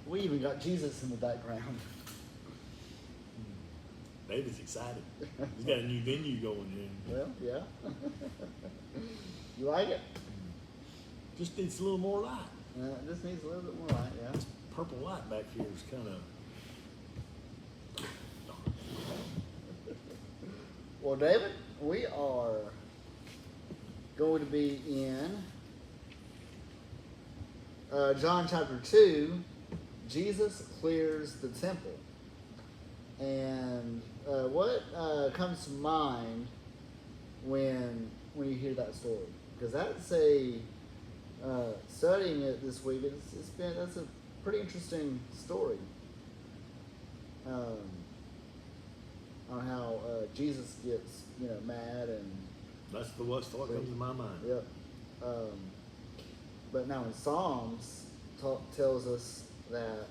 We even got Jesus in the background. David's excited. He's got a new venue going here. Well, yeah. You like it? Just needs a little more light. This needs a little bit more light, yeah. This purple light back here is kind of. Well, David, we are going to be in John chapter 2. Jesus clears the temple. And what comes to mind when you hear that story? Because that's studying it this week. That's a pretty interesting story on how Jesus gets mad and That's what comes to my mind. Yep. But now in Psalms tells us that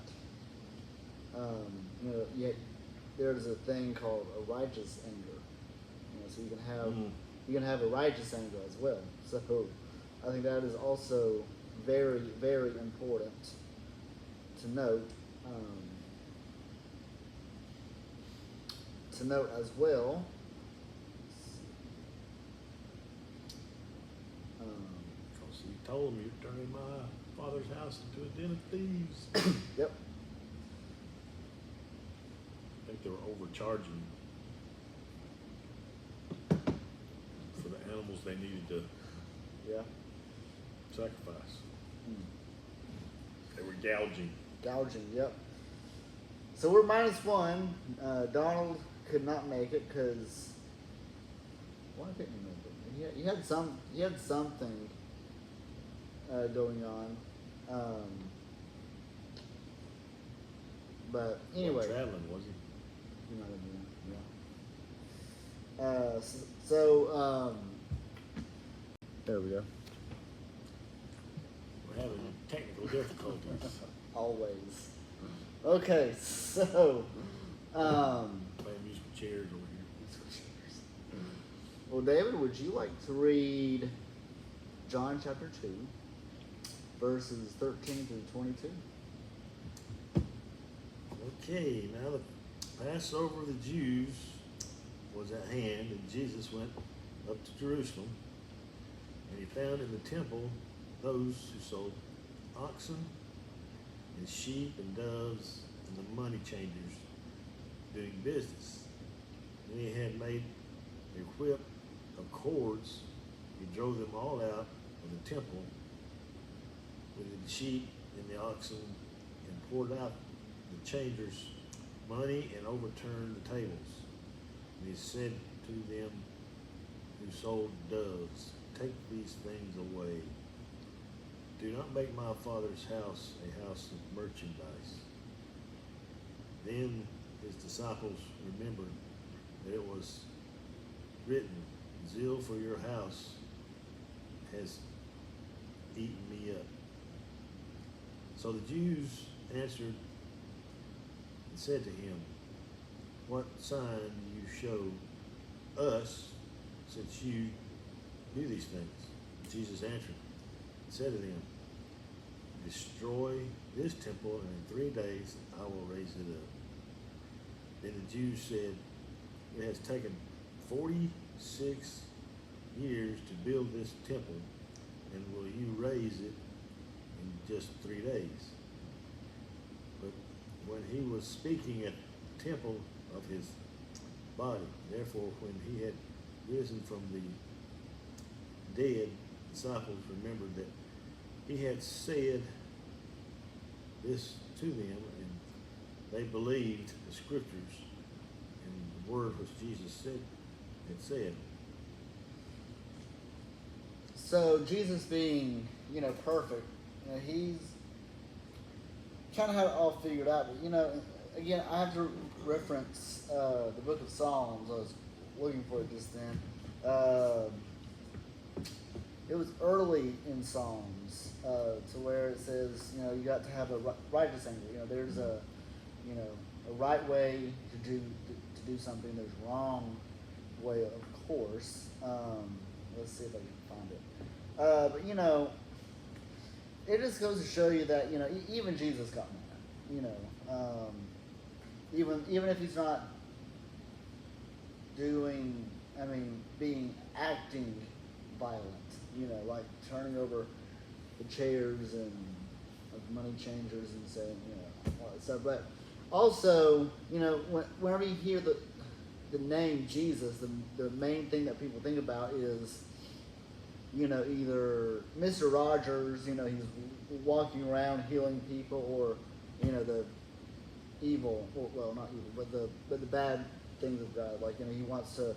there's a thing called a righteous anger. So you can have a righteous anger as well. So I think that is also very, very important to note. As well. Because he told him, you're turning my father's house into a den of thieves. Yep. I think they were overcharging for the animals they needed to sacrifice. They were gouging. Gouging, yep. So we're -1. Donald could not make it because why couldn't he make it? He had something going on. But anyway, Traveling, was he? He might have been, yeah. There we go. We're having technical difficulties. Always. Okay, so Playing musical chairs over here. Well, David, would you like to read John chapter 2, verses 13 through 22? Okay, now the Passover of the Jews was at hand, and Jesus went up to Jerusalem, and he found in the temple those who sold oxen and sheep and doves and the money changers doing business. And he had made a whip of cords. He drove them all out of the temple with the sheep and the oxen and poured out the changers' money and overturned the tables. And he said to them who sold doves, take these things away. Do not make my Father's house a house of merchandise. Then his disciples remembered that it was written, zeal for your house has eaten me up. So the Jews answered and said to him, what sign do you show us since you do these things? Jesus answered and said to them, destroy this temple, and in 3 days I will raise it up. Then the Jews said, it has taken 46 years to build this temple, and will you raise it in just 3 days? But when he was speaking at the temple of his body, therefore when he had risen from the dead, disciples remembered that he had said this to them, and they believed the scriptures and the word which Jesus had said. So Jesus being, perfect, he's kind of had it all figured out. But, again, I have to reference the book of Psalms. I was looking for it just then. It was early in Psalms to where it says, you got to have a righteous anger. There's a right way to do something. There's a wrong way, of course. Let's see if I can find it. But it just goes to show you that even Jesus got You know, even if he's not doing, I mean, acting violent. You know, like turning over the chairs and of money changers and saying, you know, all that stuff. But also, you know, whenever you hear the name Jesus, the main thing that people think about is, you know, either Mr. Rogers, you know, he's walking around healing people, or, you know, the evil, well, not evil, but the bad things of God. Like, you know, he wants to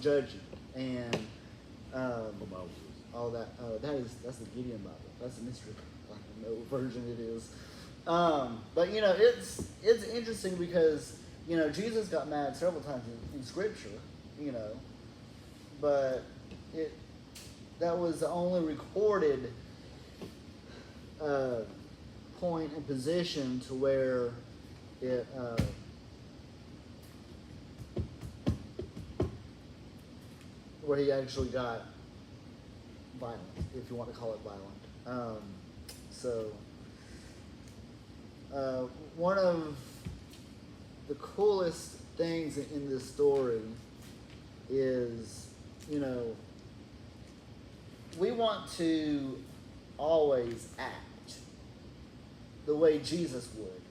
judge you, and all that. That's the Gideon Bible. That's the mystery. I don't know what version it is. But you know, it's interesting because, you know, Jesus got mad several times in Scripture. You know, but that was the only recorded point and position to where it where he actually got violent, if you want to call it violent. One of the coolest things in this story is, you know, we want to always act the way Jesus would,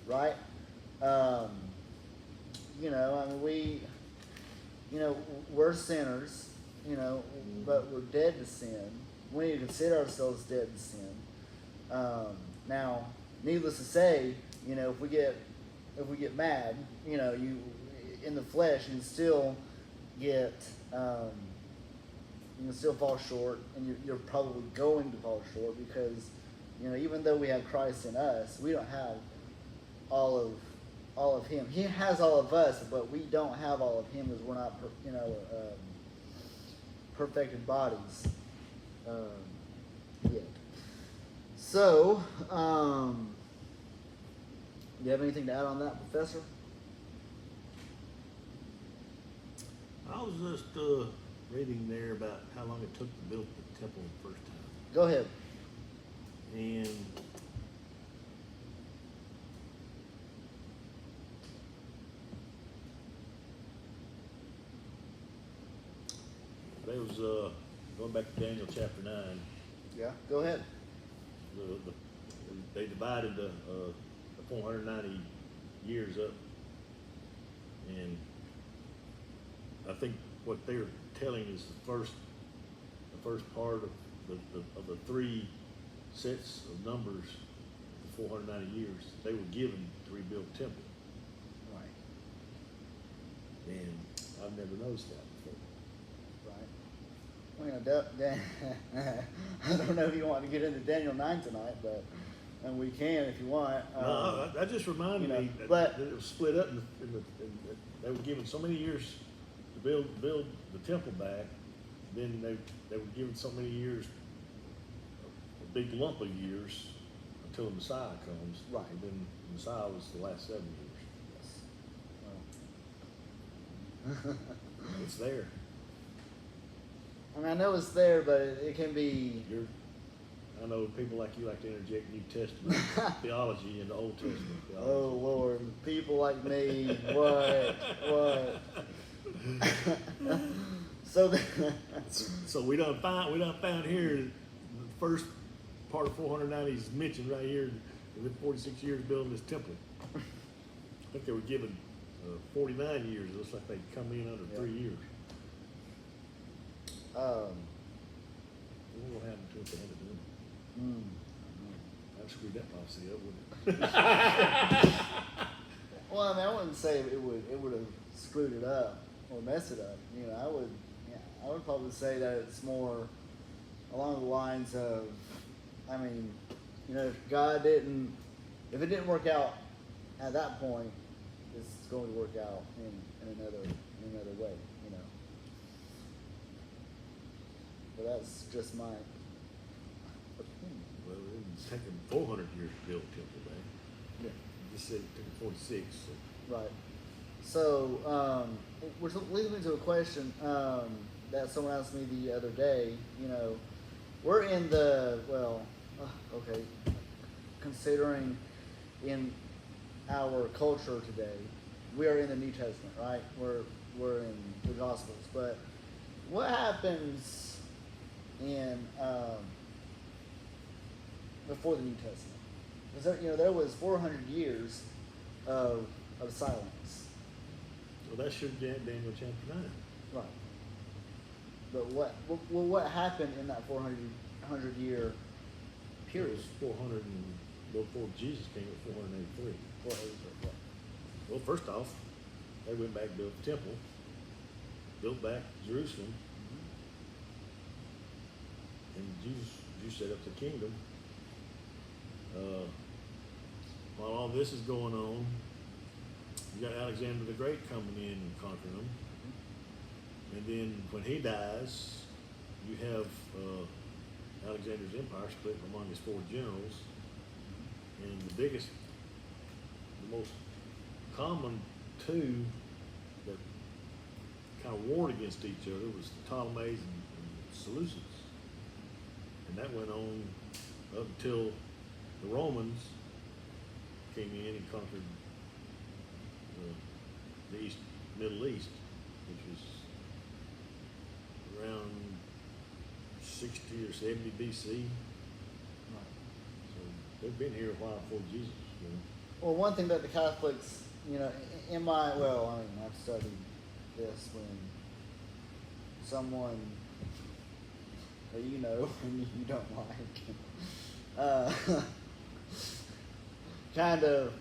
right? You know, I mean, we're sinners, you know, but we're dead to sin. We need to consider ourselves dead to sin. Now, needless to say, you know, if we get mad, you know, you in the flesh, you can still get, you can still fall short, and you're probably going to fall short because, you know, even though we have Christ in us, we don't have all of Him. He has all of us, but we don't have all of Him because we're not, you know, perfected bodies yet. So, do you have anything to add on that, Professor? I was just reading there about how long it took to build the temple the first time. Go ahead. And there was going back to Daniel chapter 9. Yeah, go ahead. They divided the 490 years up, and I think what they're telling is the first part of the three sets of numbers, the 490 years, they were given to rebuild the temple. Right. And I've never noticed that before. Right. Well, I don't know if you want to get into Daniel 9 tonight, but and we can if you want. No, that just reminded me that it was split up, they were given so many years to build the temple back. Then they were given so many years, a big lump of years, until the Messiah comes. Right. And then the Messiah was the last 7 years. Yes. It's there. I mean, I know it's there, but it can be. I know people like you like to interject New Testament theology into Old Testament theology. Oh Lord, people like me, what? So we done found here the first part of 490 is mentioned right here. Within 46 years building this temple. I think they were given 49 years. It looks like they come in under 3 years. What will happen to it at the end of doing it? I've screwed that prophecy up, wouldn't it? Well, I mean, I wouldn't say it would have screwed it up or messed it up. You know, I would probably say that it's more along the lines of, I mean, you know, if it didn't work out at that point, it's going to work out in another way, you know. But that's just my opinion. Well, it was taking 400 years to build a temple, man. Yeah. You just said it took 46. So. Right. So, which leads me to a question that someone asked me the other day. You know, we're in the, considering in our culture today, we are in the New Testament, right? We're in the Gospels. But what happens in before the New Testament? Because there was 400 years of silence, Well, that's your Daniel chapter 9. right? But what happened in that 400 year It period? was 400 and before Jesus came at 483. 483, Well, first off, they went back and built the temple, built back Jerusalem, and you set up the kingdom. While all this is going on, you got Alexander the Great coming in and conquering them. And then when he dies, you have Alexander's empire split among his 4 generals. And the most common two that kind of warred against each other was the Ptolemies and Seleucids. And that went on up until the Romans came in and conquered the Middle East, which was around 60 or 70 BC. right. So they've been here a while before Jesus. Well, one thing that the Catholics, I've studied this when someone that and you don't like, kind of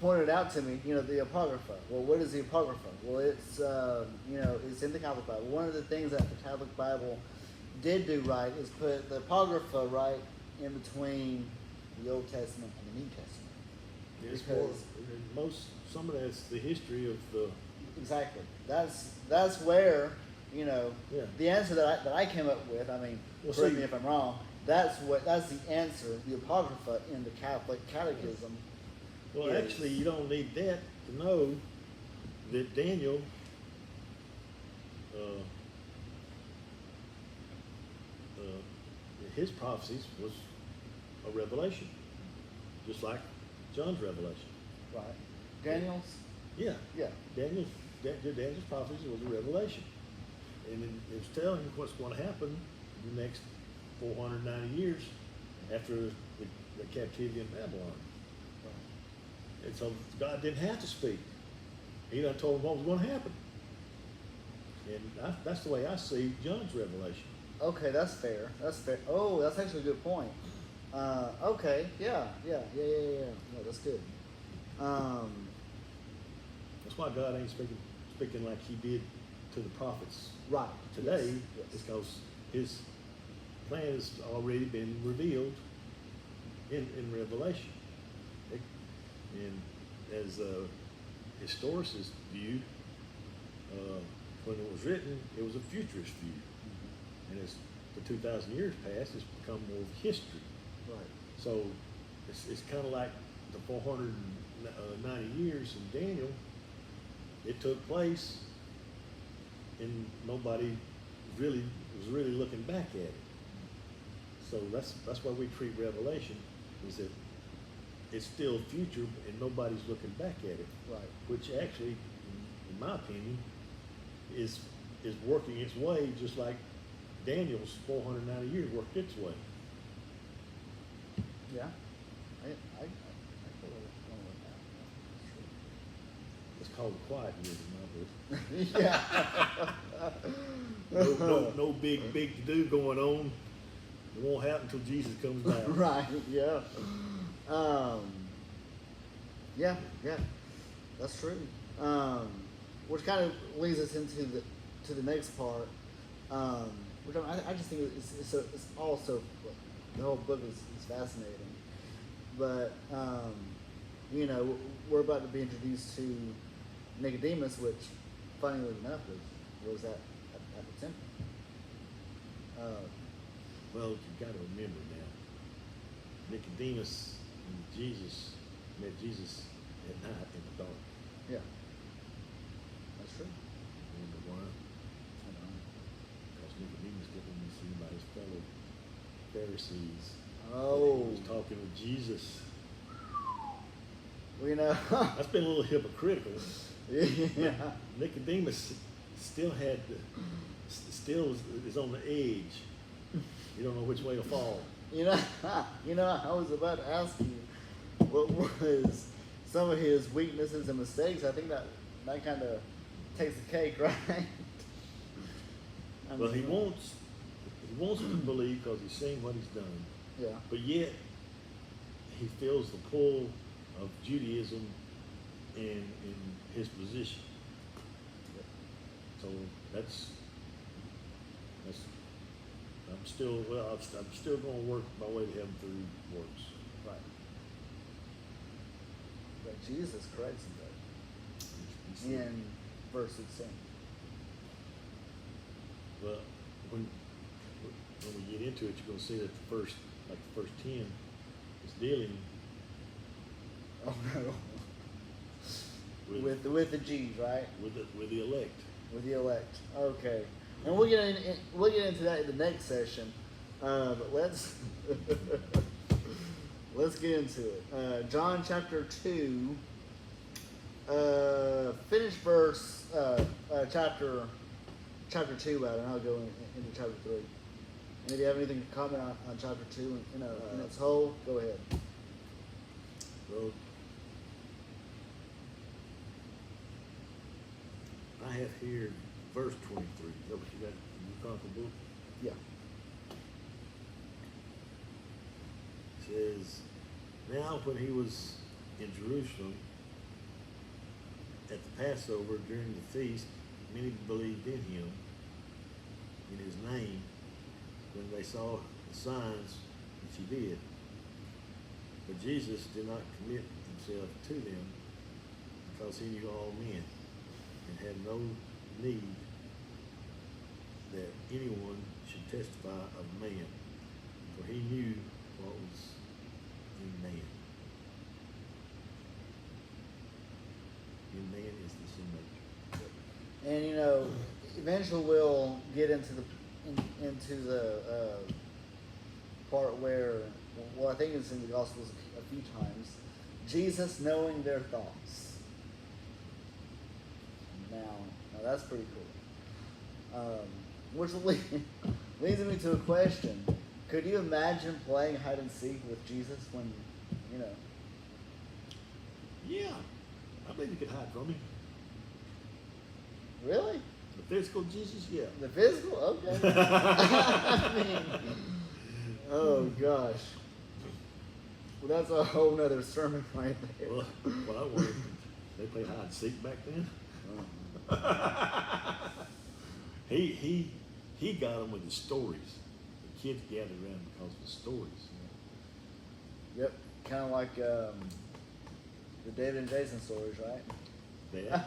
pointed out to me, the Apocrypha. Well, what is the Apocrypha? Well, it's, it's in the Catholic Bible. One of the things that the Catholic Bible did do right is put the Apocrypha right in between the Old Testament and the New Testament. It's Because some of that's the history of the. exactly. That's where, Yeah. the answer that I came up with, Well, correct see- me if I'm wrong, that's the answer, the Apocrypha in the Catholic Catechism. Well, is- actually, you don't need that to know that Daniel his prophecies was a revelation, just like John's revelation. Right. Daniel's? Yeah, Yeah. Daniel's prophecy was a revelation, and it was telling you what's going to happen in the next 490 years after the captivity in Babylon. And so God didn't have to speak. He done told them what was going to happen. And that's the way I see John's revelation. Okay, that's fair. That's fair. Oh, that's actually a good point. Okay, yeah. No, that's good. That's why God ain't speaking like he did to the prophets Right. today. Yes. It's because his plan has already been revealed in Revelation. And as historicists viewed, when it was written, it was a futurist view. And as the 2,000 years passed, it's become more of history. Right. So it's kind of like the 490 years in Daniel. It took place, and nobody was really looking back at it. So that's why we treat Revelation is that it's still future, and nobody's looking back at it. Right. Which actually, in my opinion, is working its way just like Daniel's 490 years worked its way. Yeah. I feel like It's called the quiet years in my book. yeah. No big to do going on. It won't happen until Jesus comes back. Right. Yeah. Yeah. That's true. Which kind of leads us into the next part. Which I just think it's also the whole book is fascinating. But we're about to be introduced to Nicodemus, which, funnily enough, was at the temple. Well, you got to remember now, Nicodemus and Jesus met Jesus at night in the dark. Yeah, that's true. Remember why? Because Nicodemus didn't want to see by his fellow Pharisees. Oh. He was talking with Jesus. You know. That's been a little hypocritical. Yeah. Nicodemus still still is on the edge. You don't know which way to fall. You know, I was about to ask you what was some of his weaknesses and mistakes. I think that kind of takes the cake, right? I Well, he mean, wants to believe because he's seen what he's done, Yeah. but yet he feels the pull of Judaism in his position. So that's I'm still going to work my way to heaven through works. Right. But Jesus corrects him though in verse 16. Well, when we get into it, you're going to see that the first 10 is dealing Oh no. With the G's, right? with the elect. With the elect. Okay. And we'll get into that in the next session. But let's get into it. John chapter 2. Finish verse chapter 2 about it, and I'll go into chapter 3. And if you have anything to comment on chapter 2 in its whole, go ahead. Well, I have here verse 23. Is that what you got in your Chronicle book? Yeah. It says, now when he was in Jerusalem at the Passover during the feast, many believed in him, in his name, when they saw the signs which he did. But Jesus did not commit himself to them because he knew all men and had no need that anyone should testify of man, for he knew what was in man. In man is the sin nature. And eventually we'll get into the part where, well, I think it's in the Gospels a few times, Jesus knowing their thoughts. Now that's pretty cool. Which leads me to a question. Could you imagine playing hide and seek with Jesus when, Yeah, I believe you could hide from him. Really? The physical Jesus, yeah. The physical? Okay. I mean, oh gosh. Well, that's a whole nother sermon right there. Well, I wondered, they played hide and seek back then. He got them with the stories. The kids gathered around because of the stories. Yep, kind of like the David and Jason stories, right? Dad,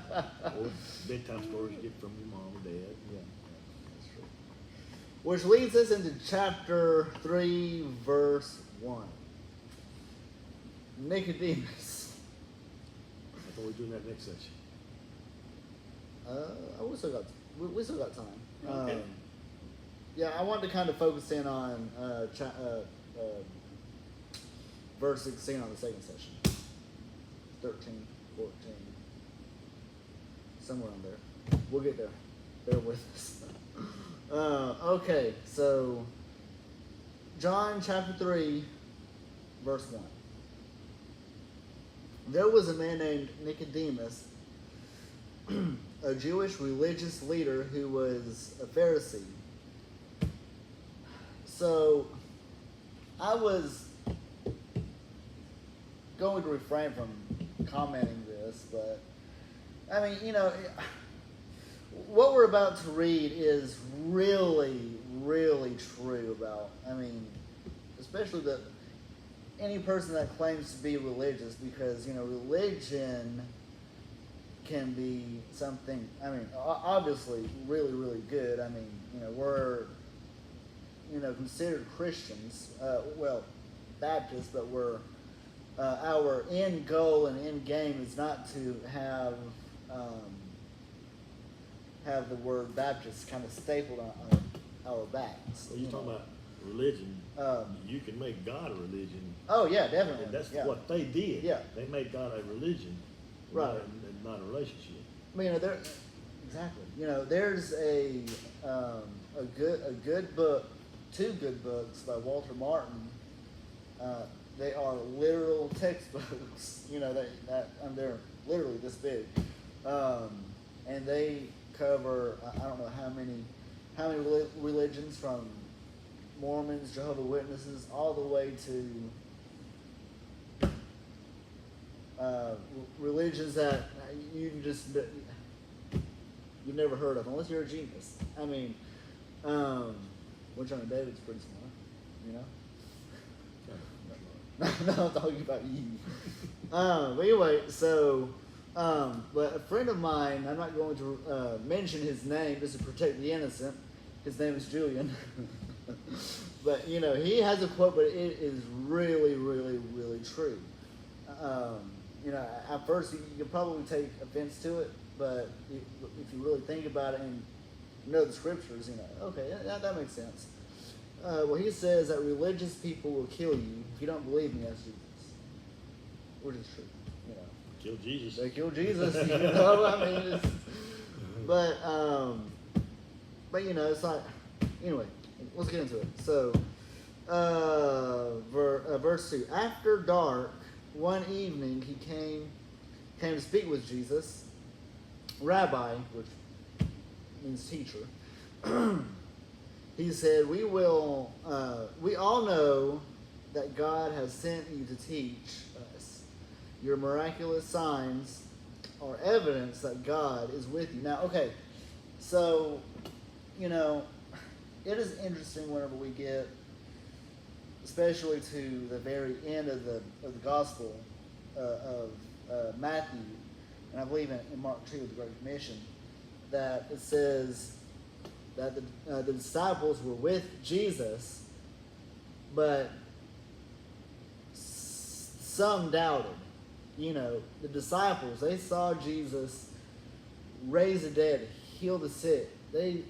or bedtime stories you get from your mom or dad. Yeah, that's true. Which leads us into chapter 3, verse 1. Nicodemus. I thought we were doing that next section. We still got time. Okay. Yeah, I wanted to kind of focus in on verse 16 on the second session. 13, 14. Somewhere on there. We'll get there. Bear with us. Okay, so John chapter 3, verse 1. There was a man named Nicodemus, a Jewish religious leader who was a Pharisee. So I was going to refrain from commenting this, but I mean, what we're about to read is really, really true about, especially any person that claims to be religious, because, religion can be something, obviously really, really good. We're, considered Christians, Baptists, but we're, our end goal and end game is not to have the word Baptist kind of stapled on our backs. Are you talking about religion, Um, you can make God a religion. oh yeah, definitely. And that's yeah. what they did. Yeah. They made God a religion, Right. not a relationship. I mean, there exactly. There's a good book, two good books by Walter Martin. They are literal textbooks. They're literally this big, and they cover I don't know how many religions, from Mormons, Jehovah's Witnesses, all the way to religions that you've never heard of, unless you're a genius. I mean, John David's pretty smart, No, I'm talking about you. But anyway, so, but a friend of mine, I'm not going to mention his name just to protect the innocent. His name is Julian. But, he has a quote, but it is really, really, really true. At first you probably take offense to it, but if you really think about it and know the scriptures, okay, that makes sense. Well, he says that religious people will kill you if you don't believe in Jesus, which is true. Kill Jesus. They kill Jesus. I mean, but it's like, anyway, let's get into it. So, verse 2. After dark, one evening he came to speak with Jesus. Rabbi, which means teacher. He said, we all know that God has sent you to teach us. Your miraculous signs are evidence that God is with you. Now, okay, so, it is interesting whenever we get, especially to the very end of the gospel of Matthew, and I believe in Mark 2, the Great Commission, that it says that the disciples were with Jesus, but some doubted. The disciples, they saw Jesus raise the dead, heal the sick. They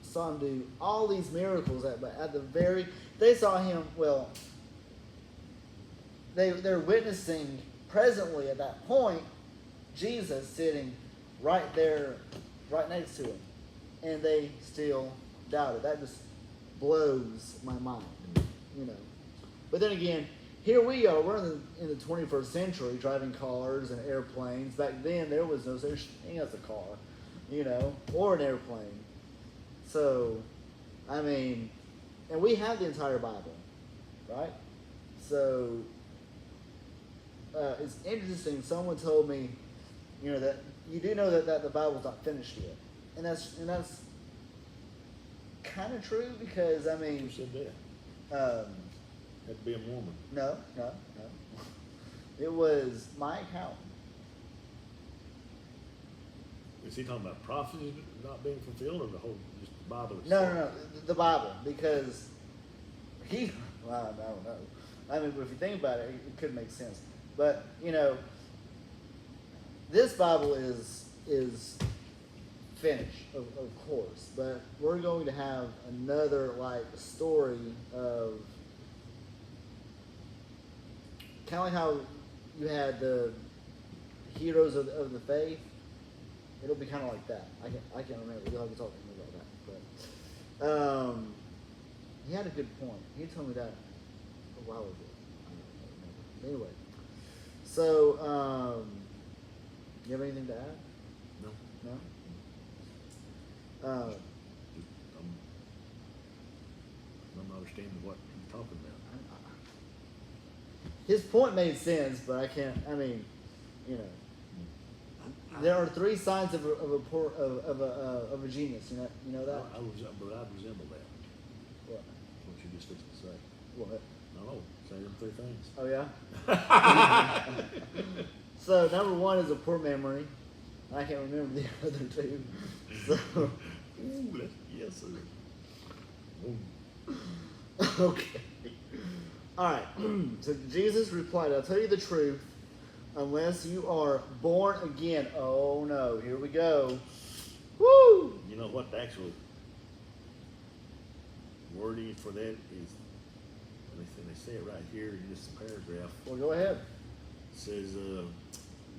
saw him do all these miracles, but they saw him, they're witnessing presently at that point Jesus sitting right there, right next to him. And they still doubted. That just blows my mind, But then again, here we are. We're in the 21st century, driving cars and airplanes. Back then, there was no such thing as a car, or an airplane. So, I mean, and we have the entire Bible, right? So, it's interesting. Someone told me, that you do know that the Bible's not finished yet. And that's kind of true, because, I mean... Who said that? Had to be a Mormon. No. It was Mike Houghton. Is he talking about prophecies not being fulfilled, or the whole, just the Bible itself? No. The Bible, because I don't know. I mean, if you think about it, it could make sense. But, this Bible is finished, of course, but we're going to have another story of kind of like how you had the heroes of the faith. It'll be kind of like that. I can't remember. You'll have to talk to me about that. But he had a good point. He told me that a while ago. I don't remember. Anyway, so you have anything to add? No. No. I'm not understanding what you're talking about. His point made sense, but I can't. I mean, there are three signs of a genius. You know that. But I resemble that. What? What you just fixed to say. What? I don't know. Say them three things. Oh yeah. So number one is a poor memory. I can't remember the other two. So. Ooh, yes, sir. Ooh. Okay. All right. So Jesus replied, I'll tell you the truth. Unless you are born again. Oh no, here we go. Woo! You know what the actual wording for that is, they say it right here in this paragraph. Well, go ahead. It says,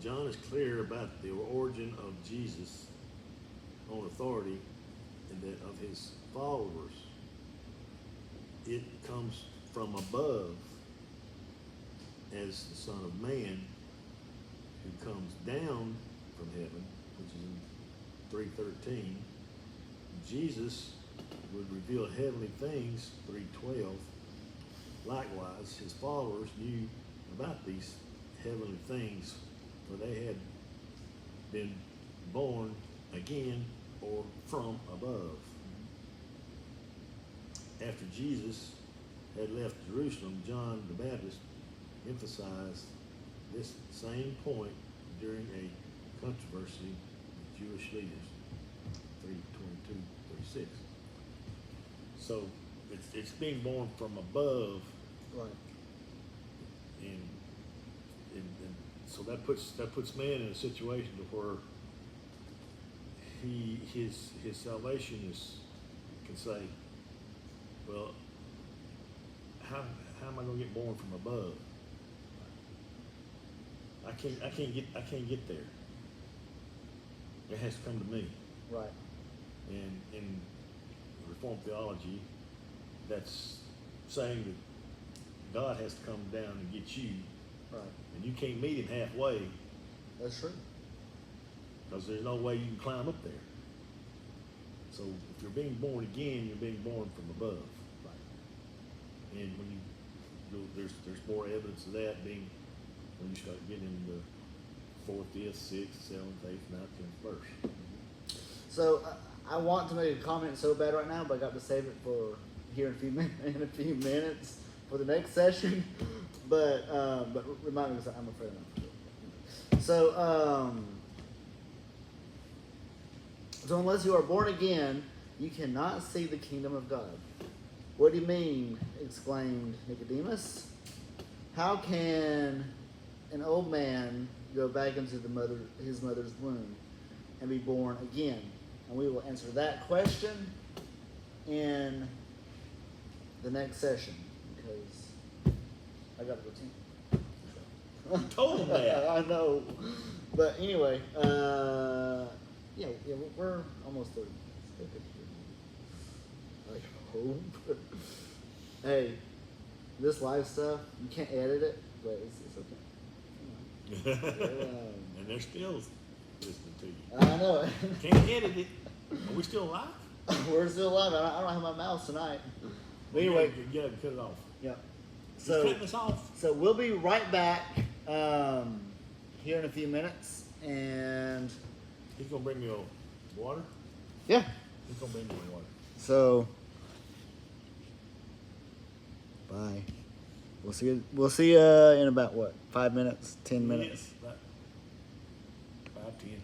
John is clear about the origin of Jesus on authority and that of his followers. It comes from above as the Son of Man who comes down from heaven, which is in 3:13. Jesus would reveal heavenly things, 3:12. Likewise, his followers knew about these heavenly things, for they had been born again or from above. After Jesus had left Jerusalem, John the Baptist emphasized this same point during a controversy with Jewish leaders, 3:22-36. So it's being born from above, Right. and so that puts man in a situation to where his salvation can say, well, how am I going to get born from above? I can't get there. It has to come to me. Right. And in Reformed theology, that's saying that God has to come down and get you, Right. and you can't meet him halfway, That's true. because there's no way you can climb up there. So if you're being born again, you're being born from above. Right. And when there's more evidence of that being when you start getting into the 4th, 5th, 6th, 7th, 8th, 9th, 10th verse. So I want to make a comment so bad right now, but I got to save it for here in a few minutes for the next session. But remind me, because I'm afraid I'm not forgetting. So so unless you are born again, you cannot see the kingdom of God. What do you mean? Exclaimed Nicodemus. How can an old man go back into his mother's womb and be born again? And we will answer that question in the next session, because I got to go team. Told him that. I know. But anyway, yeah, we're almost 30 minutes. I hope. Hey, this live stuff, you can't edit it, but it's okay. And they're still listening to you. I know. Can't edit it. Are we still alive? We're still alive. I don't have my mouse tonight. But anyway, you gotta cut it off. yeah. He's So, cutting us off. so we'll be right back here in a few minutes, and He's gonna bring you water. yeah. He's gonna bring you water. So, bye. We'll see you in about what? 5 minutes? 10 minutes? Yes, about 5, 10.